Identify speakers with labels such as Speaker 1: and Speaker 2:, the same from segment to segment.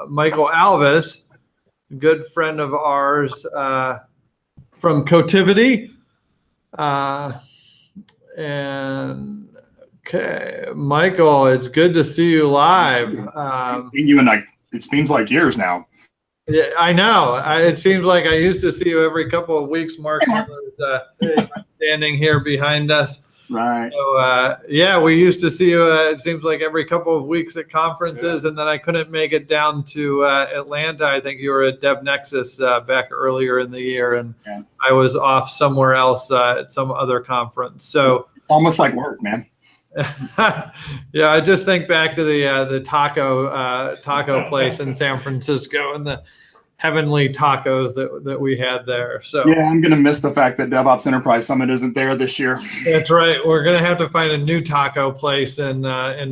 Speaker 1: Mykel Alvis, a good friend of ours from Cotivity. And okay, Mykel, it's good to see you live.
Speaker 2: You and it seems like years now.
Speaker 1: Yeah, I know. It seems like I used to see you every couple of weeks. Mark was standing here behind us.
Speaker 2: Right.
Speaker 1: So, yeah, we used to see you, it seems like every couple of weeks at conferences, and then I couldn't make it down to Atlanta. I think you were at Dev Nexus back earlier in the year, and I was off somewhere else at some other conference. So
Speaker 2: it's almost like work, man.
Speaker 1: Yeah, I just think back to the taco place in San Francisco and the heavenly tacos that we had there. So
Speaker 2: yeah, I'm gonna miss the fact that DevOps Enterprise Summit isn't there this year.
Speaker 1: That's right. We're gonna have to find a new taco place in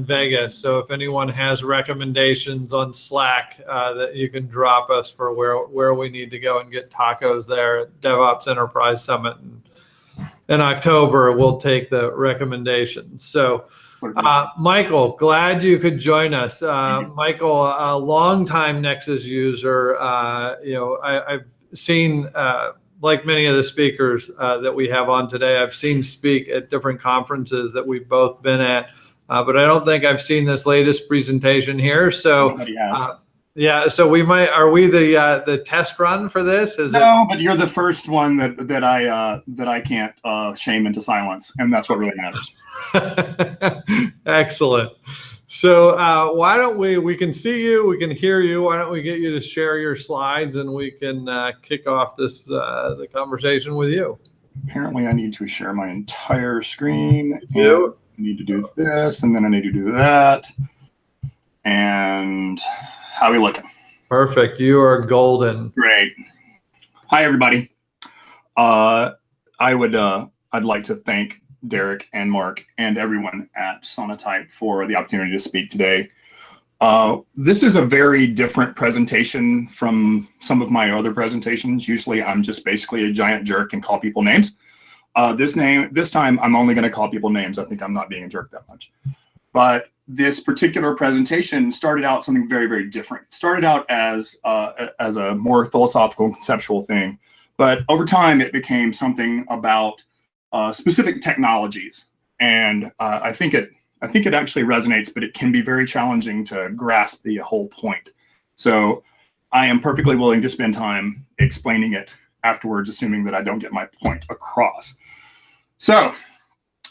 Speaker 1: Vegas. So if anyone has recommendations on Slack that you can drop us for where we need to go and get tacos there at DevOps Enterprise Summit in October, we'll take the recommendations. So Mykel, glad you could join us. Mykel, a longtime Nexus user. I've seen, like many of the speakers that we have on today, I've seen speak at different conferences that we've both been at, but I don't think I've seen this latest presentation here. So
Speaker 2: nobody has.
Speaker 1: Yeah, so we might. Are we the test run for this?
Speaker 2: But you're the first one that I can't shame into silence, and that's what really matters.
Speaker 1: Excellent. So why don't we can see you, we can hear you. Why don't we get you to share your slides, and we can kick off this the conversation with you.
Speaker 2: Apparently, I need to share my entire screen. I need to do this, and then I need to do that, and. How are we looking?
Speaker 1: Perfect. You are golden.
Speaker 2: Great. Hi, everybody. I'd like to thank Derek and Mark and everyone at Sonatype for the opportunity to speak today. This is a very different presentation from some of my other presentations. Usually, I'm just basically a giant jerk and call people names. This time, I'm only going to call people names. I think I'm not being a jerk that much. But this particular presentation started out something very, very different. It started out as a more philosophical, conceptual thing, but over time it became something about specific technologies. And I think it actually resonates, but it can be very challenging to grasp the whole point. So I am perfectly willing to spend time explaining it afterwards, assuming that I don't get my point across. So.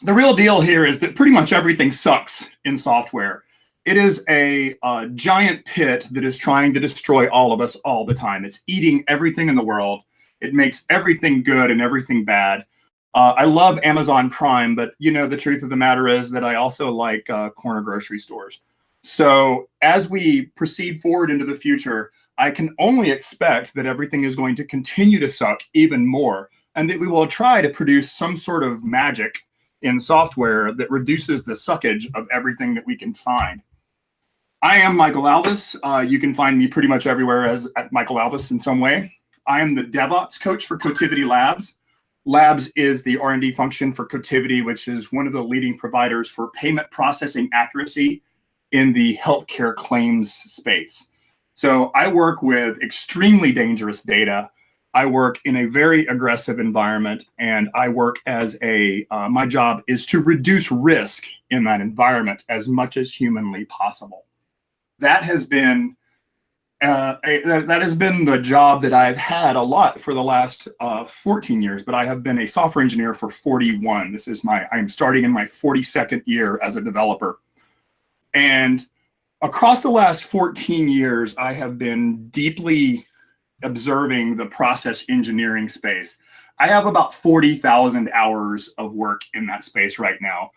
Speaker 2: The real deal here is that pretty much everything sucks in software. It is a giant pit that is trying to destroy all of us all the time. It's eating everything in the world. It makes everything good and everything bad. I love Amazon Prime, but the truth of the matter is that I also like corner grocery stores. So as we proceed forward into the future, I can only expect that everything is going to continue to suck even more, and that we will try to produce some sort of magic in software that reduces the suckage of everything that we can find. I am Mykel Alvis. You can find me pretty much everywhere as at Mykel Alvis in some way. I am the DevOps coach for Cotivity Labs. Labs is the R&D function for Cotivity, which is one of the leading providers for payment processing accuracy in the healthcare claims space. So I work with extremely dangerous data. I work in a very aggressive environment, and I work as my job is to reduce risk in that environment as much as humanly possible. That has been the job that I've had a lot for the last 14 years, but I have been a software engineer for 41. I'm starting in my 42nd year as a developer. And across the last 14 years, I have been deeply observing the process engineering space. I have about 40,000 hours of work in that space right now.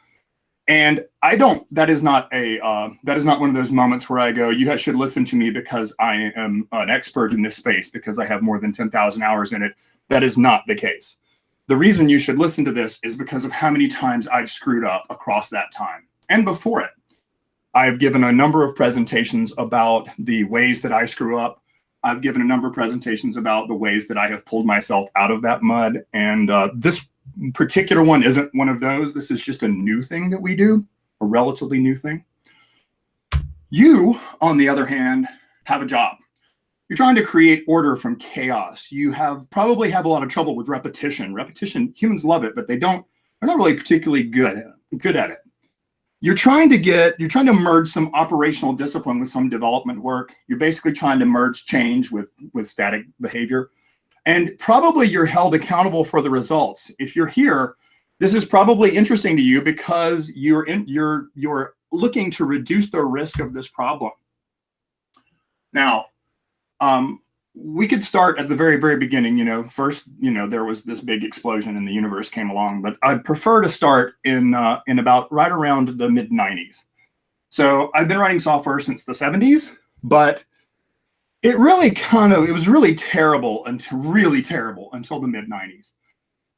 Speaker 2: And that is not one of those moments where I go, you should listen to me because I am an expert in this space because I have more than 10,000 hours in it. That is not the case. The reason you should listen to this is because of how many times I've screwed up across that time and before it. I've given a number of presentations about the ways that I screw up. I've given a number of presentations about the ways that I have pulled myself out of that mud. And this particular one isn't one of those. This is just a new thing that we do, a relatively new thing. You, on the other hand, have a job. You're trying to create order from chaos. You probably have a lot of trouble with repetition. Repetition, humans love it, but they're not really particularly good at it. You're trying to merge some operational discipline with some development work. You're basically trying to merge change with static behavior. And probably you're held accountable for the results. If you're here, this is probably interesting to you because you're looking to reduce the risk of this problem. Now, we could start at the very, very beginning. First, there was this big explosion and the universe came along, but I'd prefer to start in about right around the mid-90s. So I've been writing software since the 70s, but it was really terrible until the mid-90s.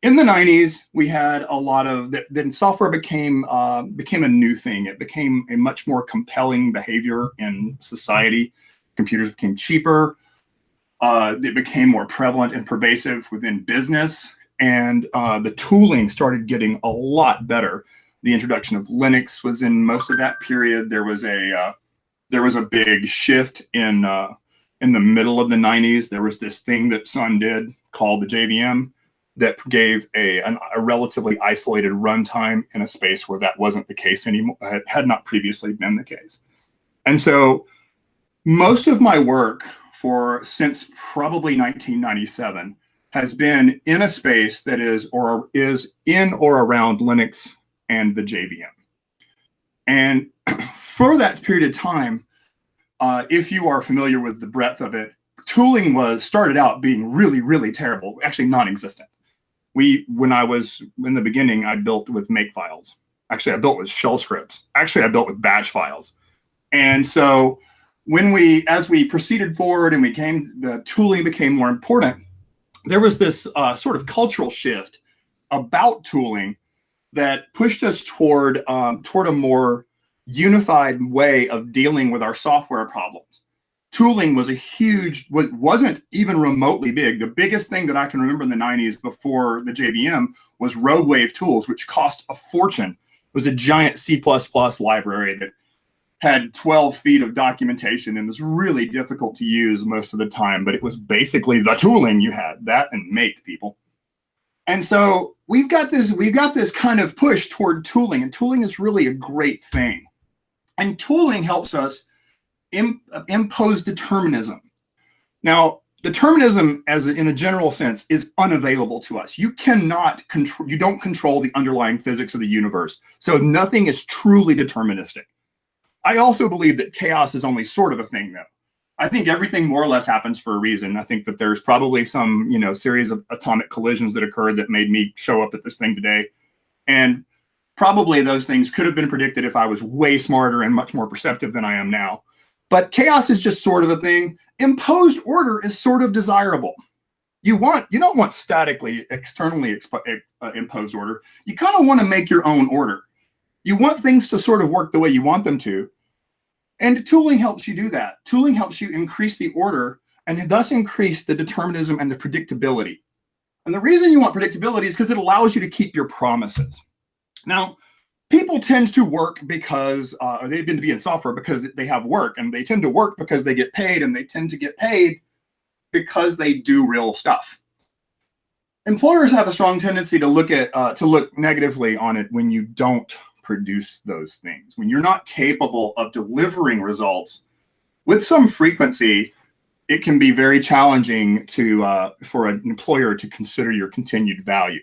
Speaker 2: In the 90s, we had a lot of then software became a new thing. It became a much more compelling behavior in society. Computers became cheaper. It became more prevalent and pervasive within business, and the tooling started getting a lot better. The introduction of Linux was in most of that period. There was a big shift in the middle of the 90s. There was this thing that Sun did called the JVM that gave a relatively isolated runtime in a space where that wasn't the case anymore. It had not previously been the case. And so most of my work since probably 1997 has been in a space that is in or around Linux and the JVM. And for that period of time, if you are familiar with the breadth of it, tooling started out being really, really terrible, actually non-existent. When I was in the beginning, I built with make files. Actually, I built with shell scripts. Actually, I built with batch files. And so as we proceeded forward and the tooling became more important, there was this sort of cultural shift about tooling that pushed us toward a more unified way of dealing with our software problems. Tooling wasn't even remotely big. The biggest thing that I can remember in the 90s before the JVM was Rogue Wave tools, which cost a fortune. It was a giant C++ library that had 12 feet of documentation and was really difficult to use most of the time, but it was basically the tooling you had, that and make, people. And so we've got this kind of push toward tooling, and tooling is really a great thing. And tooling helps us impose determinism. Now, determinism, in a general sense, is unavailable to us. You don't control the underlying physics of the universe, so nothing is truly deterministic. I also believe that chaos is only sort of a thing, though. I think everything more or less happens for a reason. I think that there's probably some, series of atomic collisions that occurred that made me show up at this thing today. And probably those things could have been predicted if I was way smarter and much more perceptive than I am now. But chaos is just sort of a thing. Imposed order is sort of desirable. You don't want statically, externally imposed order. You kind of want to make your own order. You want things to sort of work the way you want them to. And tooling helps you do that. Tooling helps you increase the order and thus increase the determinism and the predictability. And the reason you want predictability is because it allows you to keep your promises. Now, people tend to work because, or they tend to be in software because they have work, and they tend to work because they get paid, and they tend to get paid because they do real stuff. Employers have a strong tendency to look negatively on it when you don't produce those things. When you're not capable of delivering results with some frequency, it can be very challenging for an employer to consider your continued value.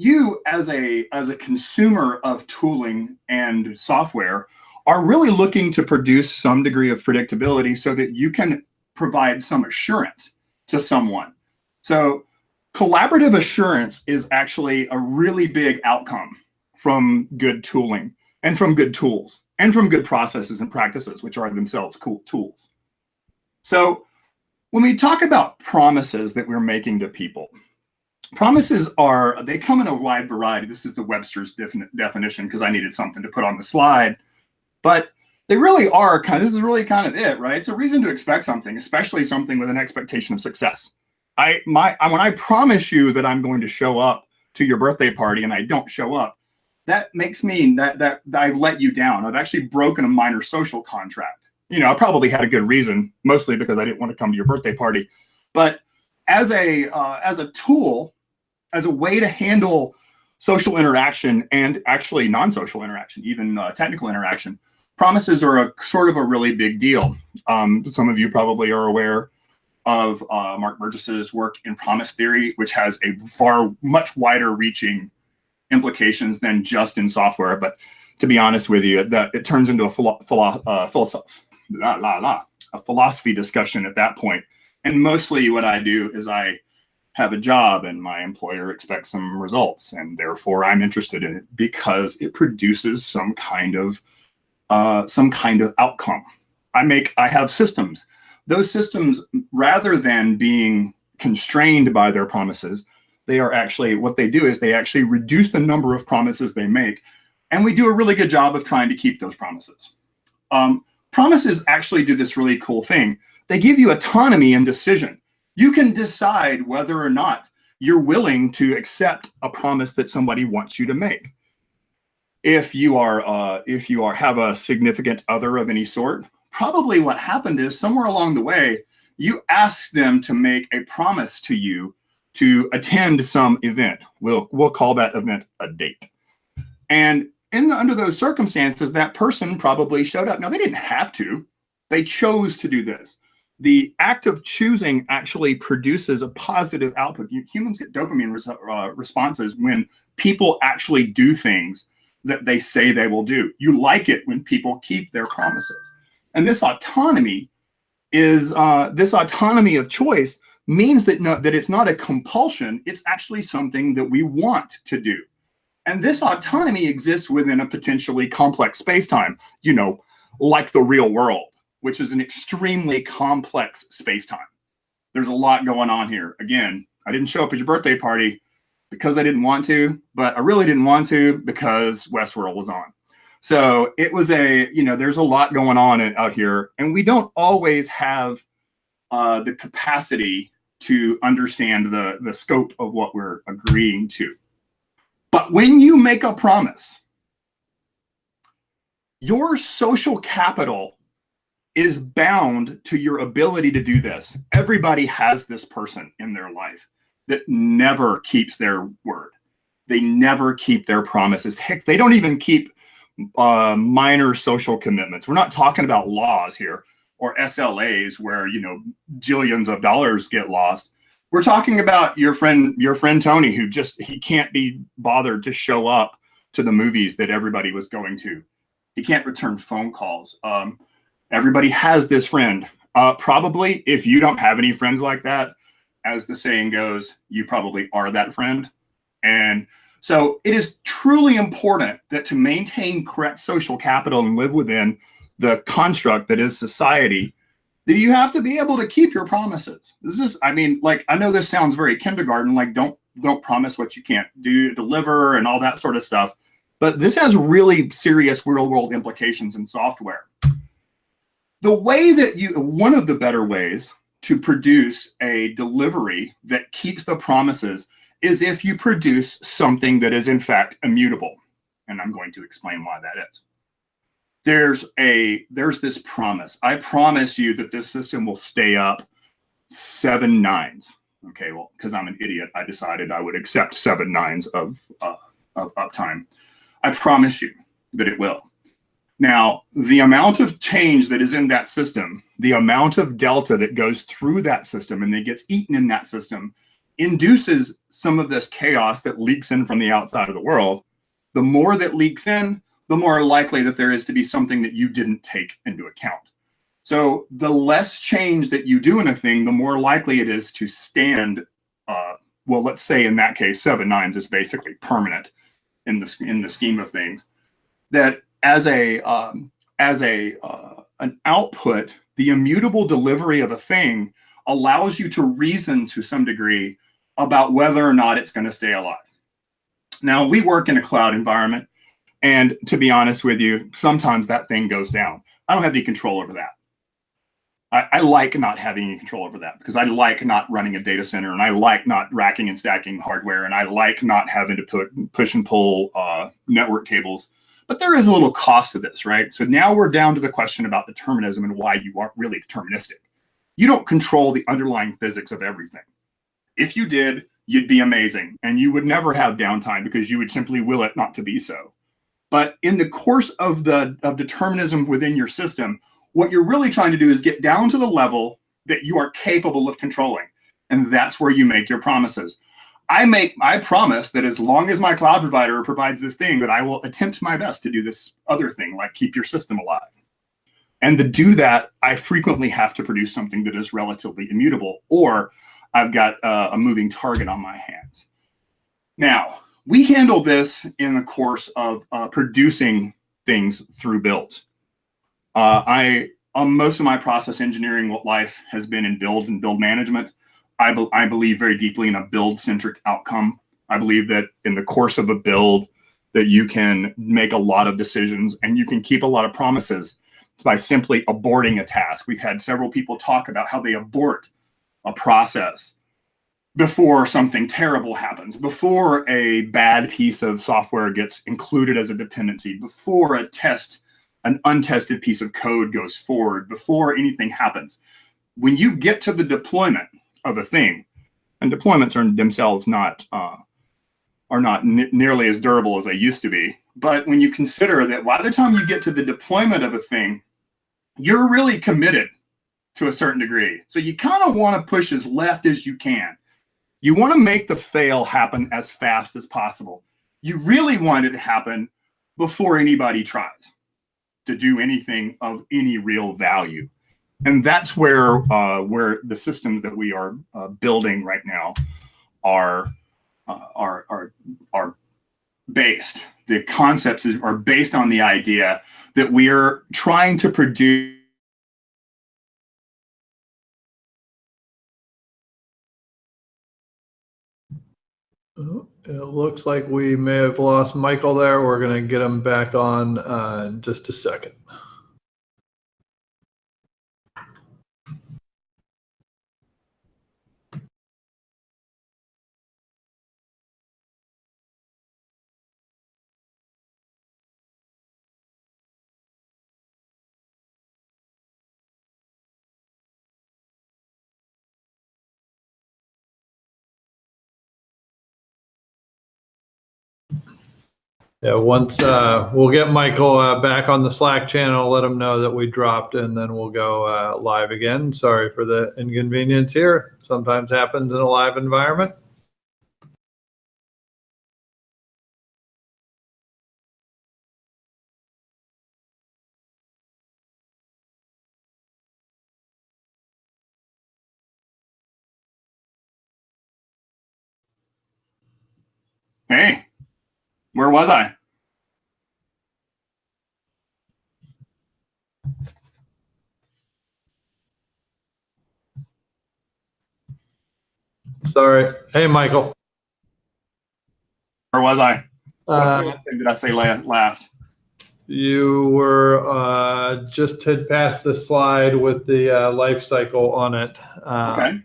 Speaker 2: You, as a consumer of tooling and software, are really looking to produce some degree of predictability so that you can provide some assurance to someone. So collaborative assurance is actually a really big outcome from good tooling and from good tools and from good processes and practices, which are themselves cool tools. So when we talk about promises that we're making to people, promises they come in a wide variety. This is the Webster's definition because I needed something to put on the slide, but they really are this is really kind of it, right? It's a reason to expect something, especially something with an expectation of success. When I promise you that I'm going to show up to your birthday party and I don't show up, that makes me that I've let you down. I've actually broken a minor social contract. You know, I probably had a good reason, mostly because I didn't want to come to your birthday party. But as a tool, as a way to handle social interaction and actually non-social interaction, even technical interaction, promises are a sort of a really big deal. Some of you probably are aware of Mark Burgess's work in promise theory, which has a much wider reaching implications than just in software. But to be honest with you, that it turns into a philosophy discussion at that point. And mostly what I do is I have a job and my employer expects some results, and therefore I'm interested in it because it produces some kind of outcome. I have systems. Those systems, rather than being constrained by their promises, they are actually, what they do is they actually reduce the number of promises they make. And we do a really good job of trying to keep those promises. Promises actually do this really cool thing. They give you autonomy in decision. You can decide whether or not you're willing to accept a promise that somebody wants you to make. If you have a significant other of any sort, probably what happened is somewhere along the way, you asked them to make a promise to you to attend some event. We'll call that event a date. And under those circumstances, that person probably showed up. Now, they didn't have to. They chose to do this. The act of choosing actually produces a positive output. Humans get dopamine responses when people actually do things that they say they will do. You like it when people keep their promises. And this autonomy is this autonomy of choice means that it's not a compulsion. It's actually something that we want to do. And this autonomy exists within a potentially complex space-time, you know, like the real world, which is an extremely complex space-time. There's a lot going on here. Again, I didn't show up at your birthday party because I didn't want to, but I really didn't want to because Westworld was on. So it was there's a lot going on out here, and we don't always have the capacity to understand the scope of what we're agreeing to. But when you make a promise, your social capital is bound to your ability to do this. Everybody has this person in their life that never keeps their word. They never keep their promises. Heck, they don't even keep minor social commitments. We're not talking about laws here or SLAs where, you know, jillions of dollars get lost. We're talking about your friend Tony, who he can't be bothered to show up to the movies that everybody was going to. He can't return phone calls. Everybody has this friend. Probably, if you don't have any friends like that, as the saying goes, you probably are that friend. And so it is truly important that to maintain correct social capital and live within the construct that is society, that you have to be able to keep your promises. I know this sounds very kindergarten, like don't promise what you can't deliver and all that sort of stuff. But this has really serious real world implications in software. The way that one of the better ways to produce a delivery that keeps the promises is if you produce something that is in fact immutable. And I'm going to explain why that is. There's this promise. I promise you that this system will stay up 7 nines. Okay, well, because I'm an idiot, I decided I would accept 7 nines of uptime. I promise you that it will. Now, the amount of change that is in that system, the amount of delta that goes through that system and that gets eaten in that system induces some of this chaos that leaks in from the outside of the world. The more that leaks in, the more likely that there is to be something that you didn't take into account. So the less change that you do in a thing, the more likely it is to stand, well, let's say in that case, 7 nines is basically permanent in the scheme of things. That as an output, the immutable delivery of a thing allows you to reason to some degree about whether or not it's going to stay alive. Now, we work in a cloud environment, and to be honest with you, sometimes that thing goes down. I don't have any control over that. I like not having any control over that because I like not running a data center, and I like not racking and stacking hardware, and I like not having to push and pull network cables But there is a little cost to this, right? So now we're down to the question about determinism and why you aren't really deterministic. You don't control the underlying physics of everything. If you did, you'd be amazing, and you would never have downtime because you would simply will it not to be so. But in the course of determinism within your system, what you're really trying to do is get down to the level that you are capable of controlling. And that's where you make your promises. I promise that as long as my cloud provider provides this thing, that I will attempt my best to do this other thing, like keep your system alive. And to do that, I frequently have to produce something that is relatively immutable, or I've got a moving target on my hands. Now, we handle this in the course of producing things through builds. Most of my process engineering life has been in build and build management. I believe very deeply in a build-centric outcome. I believe that in the course of a build that you can make a lot of decisions and you can keep a lot of promises by simply aborting a task. We've had several people talk about how they abort a process before something terrible happens, before a bad piece of software gets included as a dependency, before an untested piece of code goes forward, before anything happens. When you get to the deployment of a thing, and deployments are themselves nearly as durable as they used to be, but when you consider that by the time you get to the deployment of a thing, you're really committed to a certain degree. So you kind of want to push as left as you can. You want to make the fail happen as fast as possible. You really want it to happen before anybody tries to do anything of any real value. And that's where the systems that we are building right now are based. The concepts are based on the idea that we are trying to produce.
Speaker 1: It looks like we may have lost Mykel there. We're going to get him back on in just a second. Yeah, once we'll get Mykel back on the Slack channel, let him know that we dropped, and then we'll go live again. Sorry for the inconvenience here. Sometimes happens in a live environment.
Speaker 2: Hey, where was I?
Speaker 1: Sorry. Hey, Mykel.
Speaker 2: Where was I? What did I say last?
Speaker 1: You were just had passed the slide with the life cycle on it.
Speaker 2: Okay.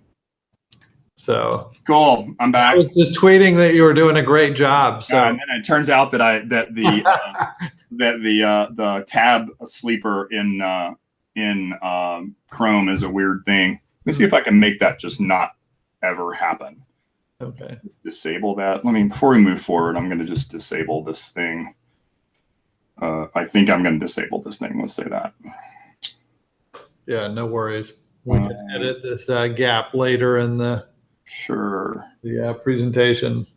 Speaker 1: So
Speaker 2: cool. I'm back.
Speaker 1: I was just tweeting that you were doing a great job. So
Speaker 2: and it turns out that the tab sleeper in Chrome is a weird thing. Let me see if I can make that just not ever happen.
Speaker 1: Okay.
Speaker 2: Disable that. Before we move forward, I'm going to just disable this thing. I think I'm going to disable this thing. Let's say that.
Speaker 1: Yeah, no worries. We can edit this gap later in the presentation.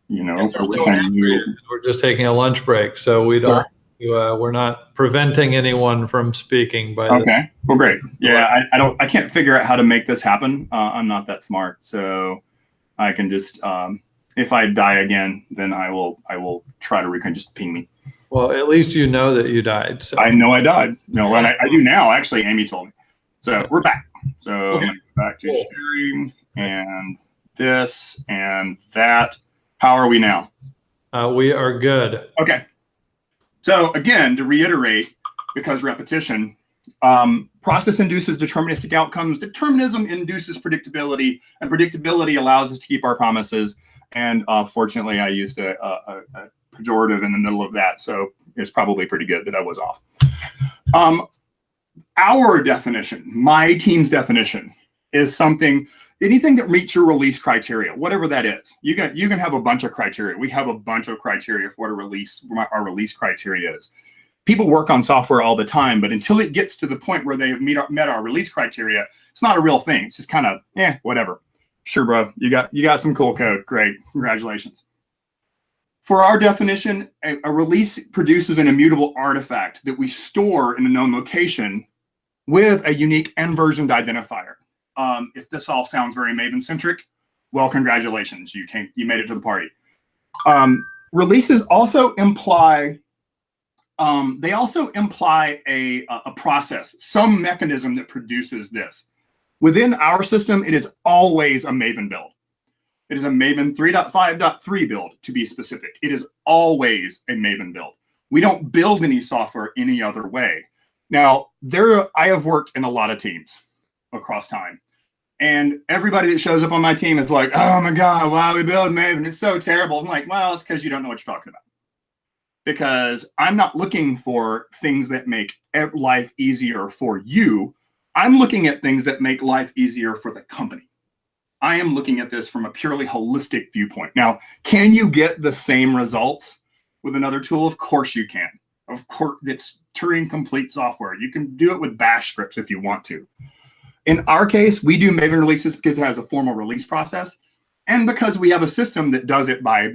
Speaker 1: We're just taking a lunch break, so we don't. We're not preventing anyone from speaking.
Speaker 2: Okay. Well, great. Yeah, I can't figure out how to make this happen. I'm not that smart, so I can just if I die again, then I will try to just ping me.
Speaker 1: Well, at least you know that you died. So.
Speaker 2: I know I died. No, and I do now. Actually, Amy told me. So we're back. So I'm going to go back to sharing and this and that. How are we now?
Speaker 1: We are good.
Speaker 2: Okay. So again, to reiterate, because repetition, process induces deterministic outcomes. Determinism induces predictability, and predictability allows us to keep our promises. And fortunately, I used a pejorative in the middle of that, so it's probably pretty good that I was off. Our definition, my team's definition, is anything that meets your release criteria, whatever that is. You can have a bunch of criteria. We have a bunch of criteria for what our release criteria is. People work on software all the time, but until it gets to the point where they have met our release criteria, it's not a real thing. It's just kind of, whatever. Sure, bro, you got some cool code. Great, congratulations. For our definition, a release produces an immutable artifact that we store in a known location with a unique and versioned identifier. If this all sounds very Maven-centric, well, congratulations, you made it to the party. Releases also imply a process, some mechanism that produces this. Within our system, it is always a Maven build. It is a Maven 3.5.3 build, to be specific. It is always a Maven build. We don't build any software any other way. Now, I have worked in a lot of teams across time. And everybody that shows up on my team is like, oh my God, why we build Maven? It's so terrible. I'm like, well, it's because you don't know what you're talking about. Because I'm not looking for things that make life easier for you. I'm looking at things that make life easier for the company. I am looking at this from a purely holistic viewpoint. Now, can you get the same results with another tool? Of course you can. Of course, it's Turing complete software. You can do it with bash scripts if you want to. In our case, we do Maven releases because it has a formal release process and because we have a system that does it by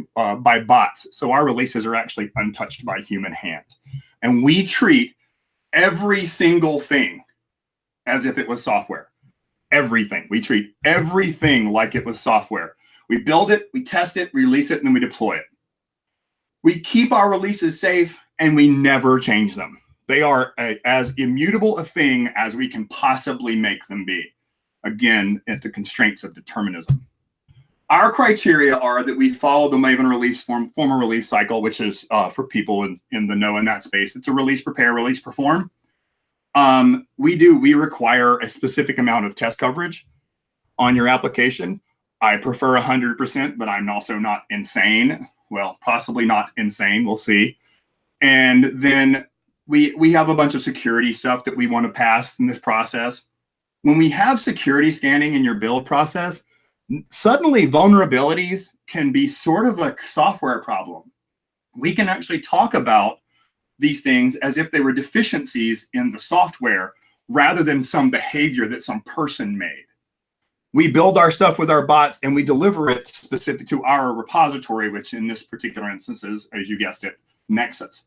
Speaker 2: bots. So our releases are actually untouched by human hands. And we treat every single thing as if it was software. Everything. We treat everything like it was software. We build it, we test it, release it, and then we deploy it. We keep our releases safe and we never change them. They are as immutable a thing as we can possibly make them be. Again, at the constraints of determinism. Our criteria are that we follow the Maven release formal release cycle, which is for people in the know in that space. It's a release, prepare, release, perform. We require a specific amount of test coverage on your application. I prefer 100%, but I'm also not insane. Well, possibly not insane. We'll see. And then we have a bunch of security stuff that we want to pass in this process. When we have security scanning in your build process, suddenly vulnerabilities can be sort of a software problem. We can actually talk about these things as if they were deficiencies in the software rather than some behavior that some person made. We build our stuff with our bots and we deliver it specific to our repository, which in this particular instance is, as you guessed it, Nexus.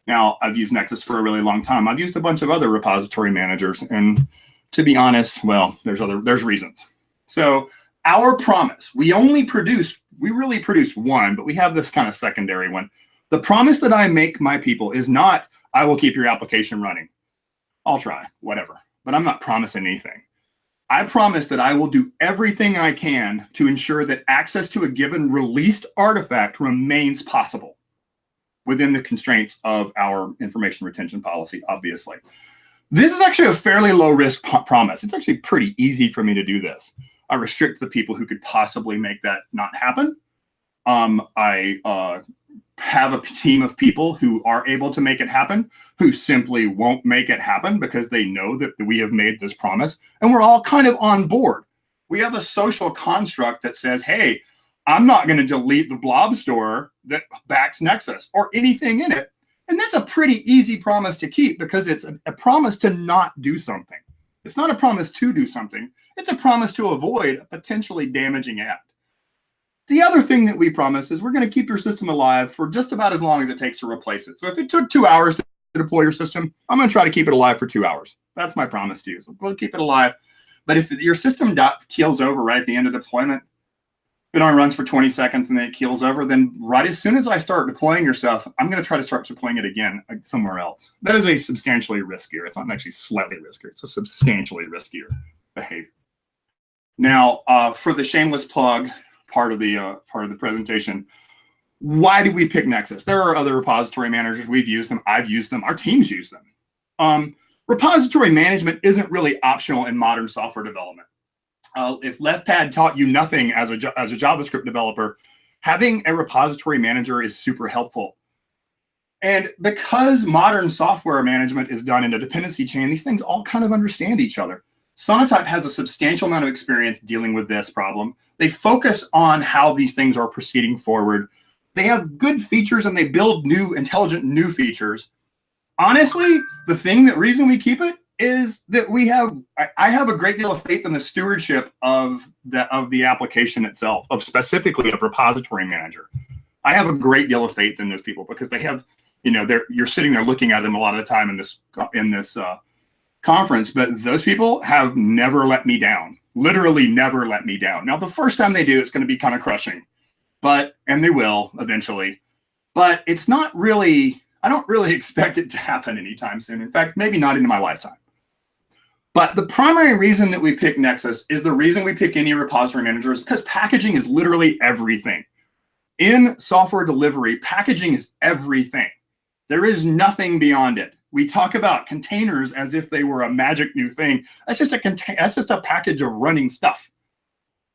Speaker 2: Now, I've used Nexus for a really long time. I've used a bunch of other repository managers, and to be honest, well, there's reasons. So our promise, we really produce one, but we have this kind of secondary one. The promise that I make my people is not, I will keep your application running. I'll try, whatever, but I'm not promising anything. I promise that I will do everything I can to ensure that access to a given released artifact remains possible within the constraints of our information retention policy, obviously. This is actually a fairly low risk promise. It's actually pretty easy for me to do this. I restrict the people who could possibly make that not happen. I have a team of people who are able to make it happen, who simply won't make it happen because they know that we have made this promise, and we're all kind of on board. We have a social construct that says, hey, I'm not going to delete the blob store that backs Nexus or anything in it. And that's a pretty easy promise to keep because it's a promise to not do something. It's not a promise to do something. It's a promise to avoid a potentially damaging act. The other thing that we promise is we're going to keep your system alive for just about as long as it takes to replace it. So if it took 2 hours to deploy your system, I'm going to try to keep it alive for 2 hours. That's my promise to you. So we'll keep it alive. But if your system keels over right at the end of deployment, it only runs for 20 seconds and then it keels over, then right as soon as I start deploying your stuff, I'm going to try to start deploying it again somewhere else. That is a substantially riskier. It's not actually slightly riskier. It's a substantially riskier behavior. Now, for the shameless plug part of the presentation, why did we pick Nexus? There are other repository managers. We've used them. I've used them. Our teams use them. Repository management isn't really optional in modern software development. If LeftPad taught you nothing as a JavaScript developer, having a repository manager is super helpful. And because modern software management is done in a dependency chain, these things all kind of understand each other. Sonatype has a substantial amount of experience dealing with this problem. They focus on how these things are proceeding forward. They have good features and they build new, intelligent new features. Honestly, the reason we keep it is that I have a great deal of faith in the stewardship of the application itself, of specifically a repository manager. I have a great deal of faith in those people because they have, you're sitting there looking at them a lot of the time in this conference, but those people have never let me down, literally never let me down. Now, the first time they do, it's going to be kind of crushing, and they will eventually, but it's not really, I don't really expect it to happen anytime soon. In fact, maybe not into my lifetime. But the primary reason that we pick Nexus is the reason we pick any repository manager is because packaging is literally everything. In software delivery, packaging is everything. There is nothing beyond it. We talk about containers as if they were a magic new thing. That's just a package of running stuff,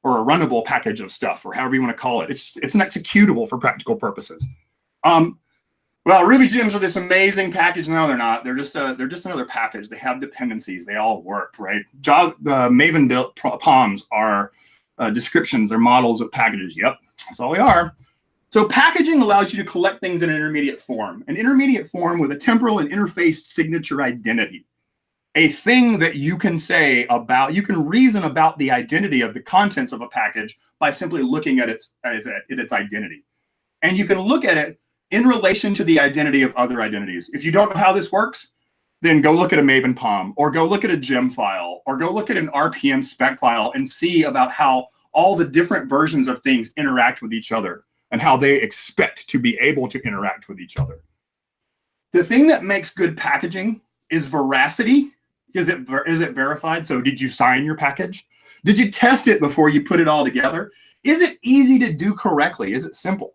Speaker 2: or a runnable package of stuff, or however you want to call it. It's an executable for practical purposes. Well, Ruby gems are this amazing package. No, they're not. They're just another package. They have dependencies. They all work, right? Maven built POMs are descriptions. They're models of packages. Yep, that's all they are. So packaging allows you to collect things in an intermediate form with a temporal and interface signature identity. A thing that you can you can reason about the identity of the contents of a package by simply looking at its identity. And you can look at it in relation to the identity of other identities. If you don't know how this works, then go look at a Maven POM, or go look at a gem file, or go look at an RPM spec file and see about how all the different versions of things interact with each other and how they expect to be able to interact with each other. The thing that makes good packaging is veracity. Is it verified? So did you sign your package? Did you test it before you put it all together? Is it easy to do correctly? Is it simple?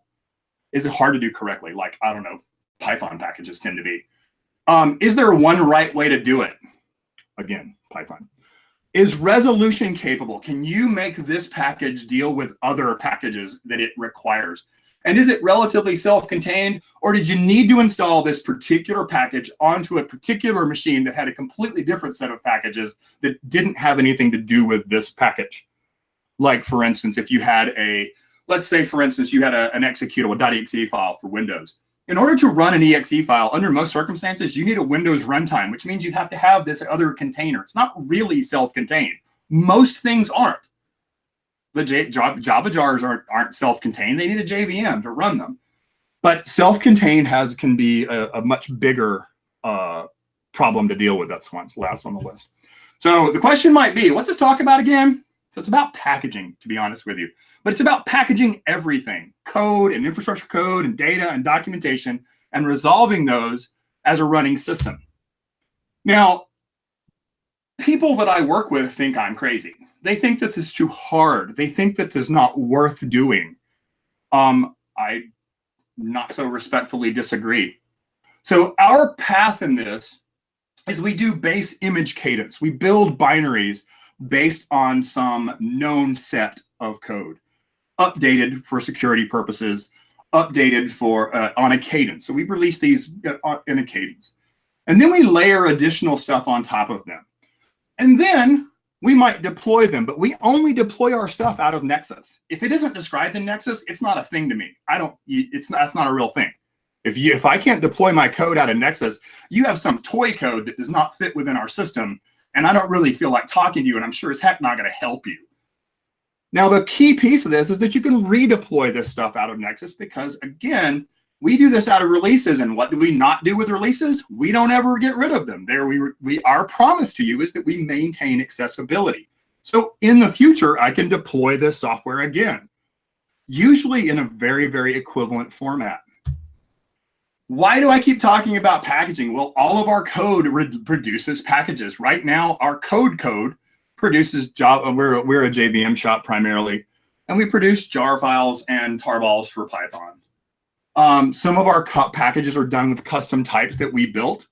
Speaker 2: Is it hard to do correctly? Like, I don't know, Python packages tend to be. Is there one right way to do it? Again, Python. Is resolution capable? Can you make this package deal with other packages that it requires? And is it relatively self-contained, or did you need to install this particular package onto a particular machine that had a completely different set of packages that didn't have anything to do with this package? Like, for instance, if you had let's say, for instance, you had an executable .exe file for Windows. In order to run an exe file, under most circumstances, you need a Windows runtime, which means you have to have this other container. It's not really self-contained. Most things aren't. The Java jars aren't self-contained. They need a JVM to run them. But self-contained can be a much bigger problem to deal with. That's last on the list. So the question might be, what's this talk about again? So it's about packaging, to be honest with you. But it's about packaging everything, code and infrastructure code and data and documentation, and resolving those as a running system. Now, people that I work with think I'm crazy. They think that this is too hard. They think that this is not worth doing. I not so respectfully disagree. So our path in this is we do base image cadence. We build binaries based on some known set of code, updated for security purposes, updated for on a cadence. So we release these in a cadence. And then we layer additional stuff on top of them. And then we might deploy them, but we only deploy our stuff out of Nexus. If it isn't described in Nexus, it's not a thing to me. That's not a real thing. If I can't deploy my code out of Nexus, you have some toy code that does not fit within our system, and I don't really feel like talking to you, and I'm sure as heck not going to help you. Now, the key piece of this is that you can redeploy this stuff out of Nexus because, again, we do this out of releases, and what do we not do with releases? We don't ever get rid of them. Our promise to you is that we maintain accessibility. So in the future, I can deploy this software again, usually in a very, very equivalent format. Why do I keep talking about packaging? Well, all of our code produces packages. Right now, our code produces Java. We're a JVM shop primarily, and we produce jar files and tarballs for Python. Some of our packages are done with custom types that we built.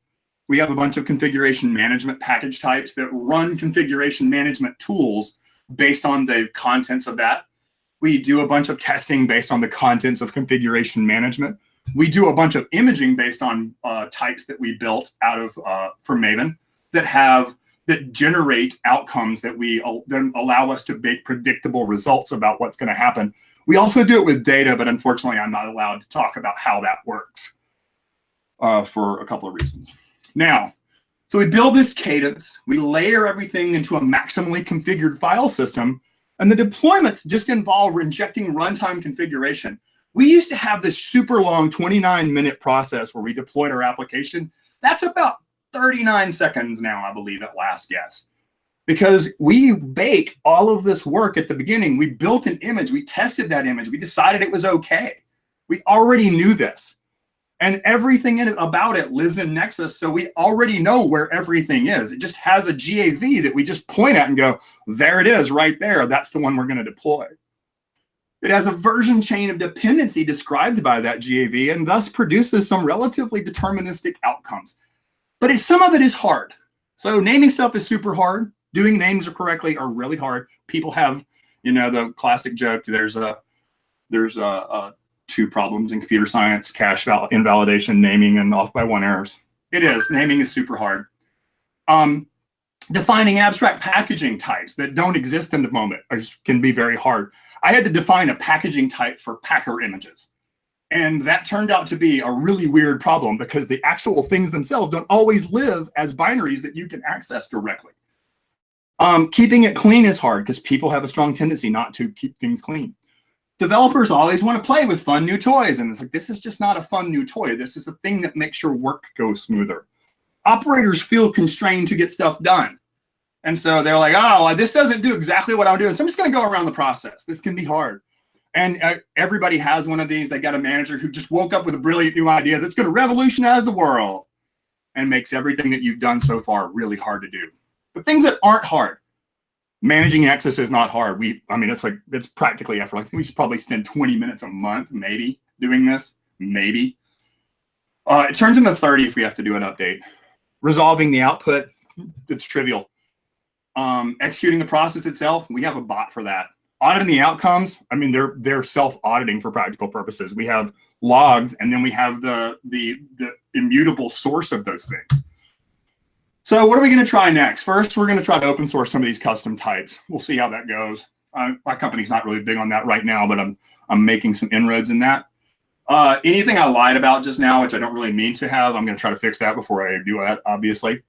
Speaker 2: We have a bunch of configuration management package types that run configuration management tools based on the contents of that. We do a bunch of testing based on the contents of configuration management. We do a bunch of imaging based on types that we built out of from Maven that generate outcomes that then allow us to make predictable results about what's going to happen. We also do it with data, but unfortunately, I'm not allowed to talk about how that works for a couple of reasons. Now, so we build this cadence, we layer everything into a maximally configured file system, and the deployments just involve injecting runtime configuration. We used to have this super long 29-minute process where we deployed our application. That's about 39 seconds now, I believe, at last guess. Because we bake all of this work at the beginning. We built an image, we tested that image, we decided it was okay. We already knew this. And everything about it lives in Nexus, so we already know where everything is. It just has a GAV that we just point at and go, there it is right there. That's the one we're going to deploy. It has a version chain of dependency described by that GAV and thus produces some relatively deterministic outcomes. But some of it is hard. So naming stuff is super hard. Doing names correctly are really hard. People have, the classic joke, there's two problems in computer science: cache invalidation, naming, and off by one errors. It is. Naming is super hard. Defining abstract packaging types that don't exist in the moment can be very hard. I had to define a packaging type for Packer images. And that turned out to be a really weird problem because the actual things themselves don't always live as binaries that you can access directly. Keeping it clean is hard because people have a strong tendency not to keep things clean. Developers always want to play with fun new toys. And it's like, this is just not a fun new toy. This is the thing that makes your work go smoother. Operators feel constrained to get stuff done. And so they're like, oh, this doesn't do exactly what I'm doing, so I'm just going to go around the process. This can be hard. And everybody has one of these. They got a manager who just woke up with a brilliant new idea that's going to revolutionize the world and makes everything that you've done so far really hard to do. The things that aren't hard. Managing Nexus is not hard. It's practically effort. I think we should probably spend 20 minutes a month, maybe, doing this. Maybe. It turns into 30 if we have to do an update. Resolving the output, it's trivial. Executing the process itself, we have a bot for that. Auditing the outcomes, they're self-auditing for practical purposes. We have logs, and then we have the immutable source of those things. So what are we going to try next? First, we're going to try to open source some of these custom types. We'll see how that goes. My company's not really big on that right now, but I'm making some inroads in that. Anything I lied about just now, which I don't really mean to have, I'm going to try to fix that before I do that, obviously.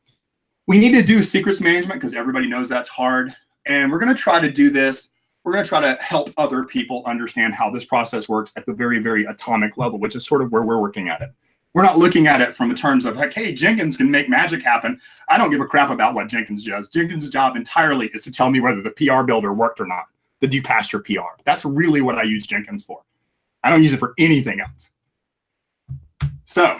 Speaker 2: We need to do secrets management because everybody knows that's hard. And we're going to try to do this. We're going to try to help other people understand how this process works at the very, very atomic level, which is sort of where we're working at it. We're not looking at it from the terms of like, hey, Jenkins can make magic happen. I don't give a crap about what Jenkins does. Jenkins' job entirely is to tell me whether the PR builder worked or not. Did you pass your PR? That's really what I use Jenkins for. I don't use it for anything else. So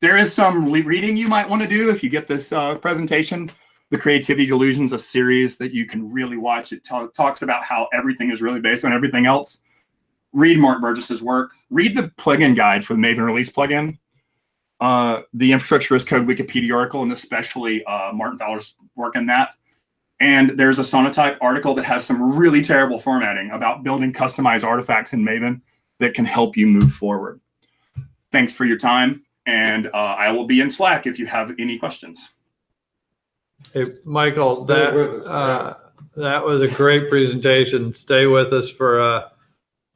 Speaker 2: there is some reading you might want to do if you get this presentation. The Creativity Delusion is a series that you can really watch. It talks about how everything is really based on everything else. Read Mark Burgess's work. Read the plugin guide for the Maven release plugin. The Infrastructure as Code Wikipedia article, and especially Martin Fowler's work in that. And there's a Sonatype article that has some really terrible formatting about building customized artifacts in Maven that can help you move forward. Thanks for your time, and I will be in Slack if you have any questions.
Speaker 1: Hey, Mykel, that was a great presentation. Stay with us for a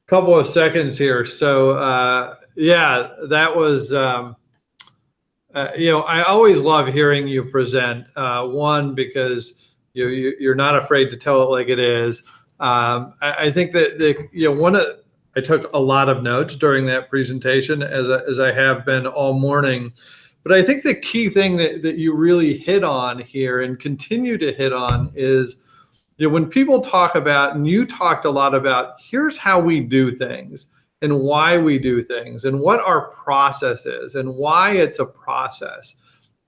Speaker 1: couple of seconds here. So, yeah, that was... I always love hearing you present. One, because you're not afraid to tell it like it is. I think that I took a lot of notes during that presentation, as I have been all morning. But I think the key thing that you really hit on here and continue to hit on is, when people talk about, and you talked a lot about, here's how we do things, and why we do things, and what our process is, and why it's a process,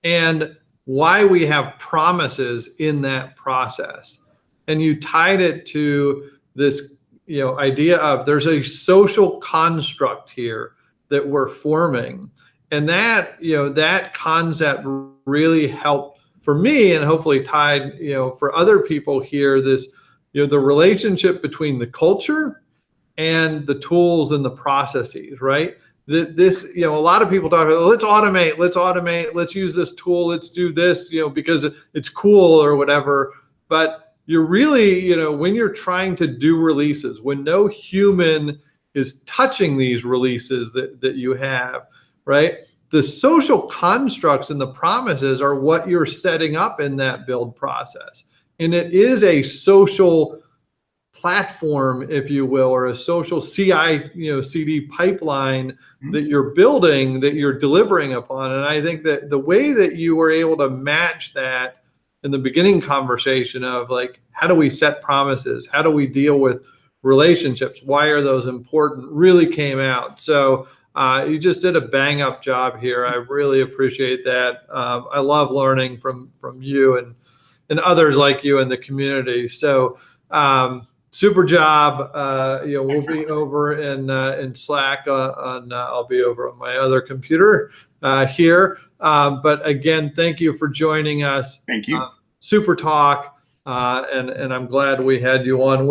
Speaker 1: and why we have promises in that process. And you tied it to this, idea of there's a social construct here that we're forming. And that, that concept really helped for me, and hopefully tied, for other people here, this, the relationship between the culture and the tools and the processes, right? This, a lot of people talk about, let's automate, let's use this tool, let's do this, because it's cool or whatever. But you're really, when you're trying to do releases, when no human is touching these releases that you have, right? The social constructs and the promises are what you're setting up in that build process. And it is a social platform, if you will, or a social CD pipeline that you're building, that you're delivering upon. And I think that the way that you were able to match that in the beginning conversation of like, how do we set promises? How do we deal with relationships? Why are those important? Really came out. So you just did a bang up job here. I really appreciate that. I love learning from you and others like you in the community. So super job. We'll be over in Slack I'll be over on my other computer here. But again, thank you for joining us.
Speaker 2: Thank you.
Speaker 1: Super talk. And I'm glad we had you on.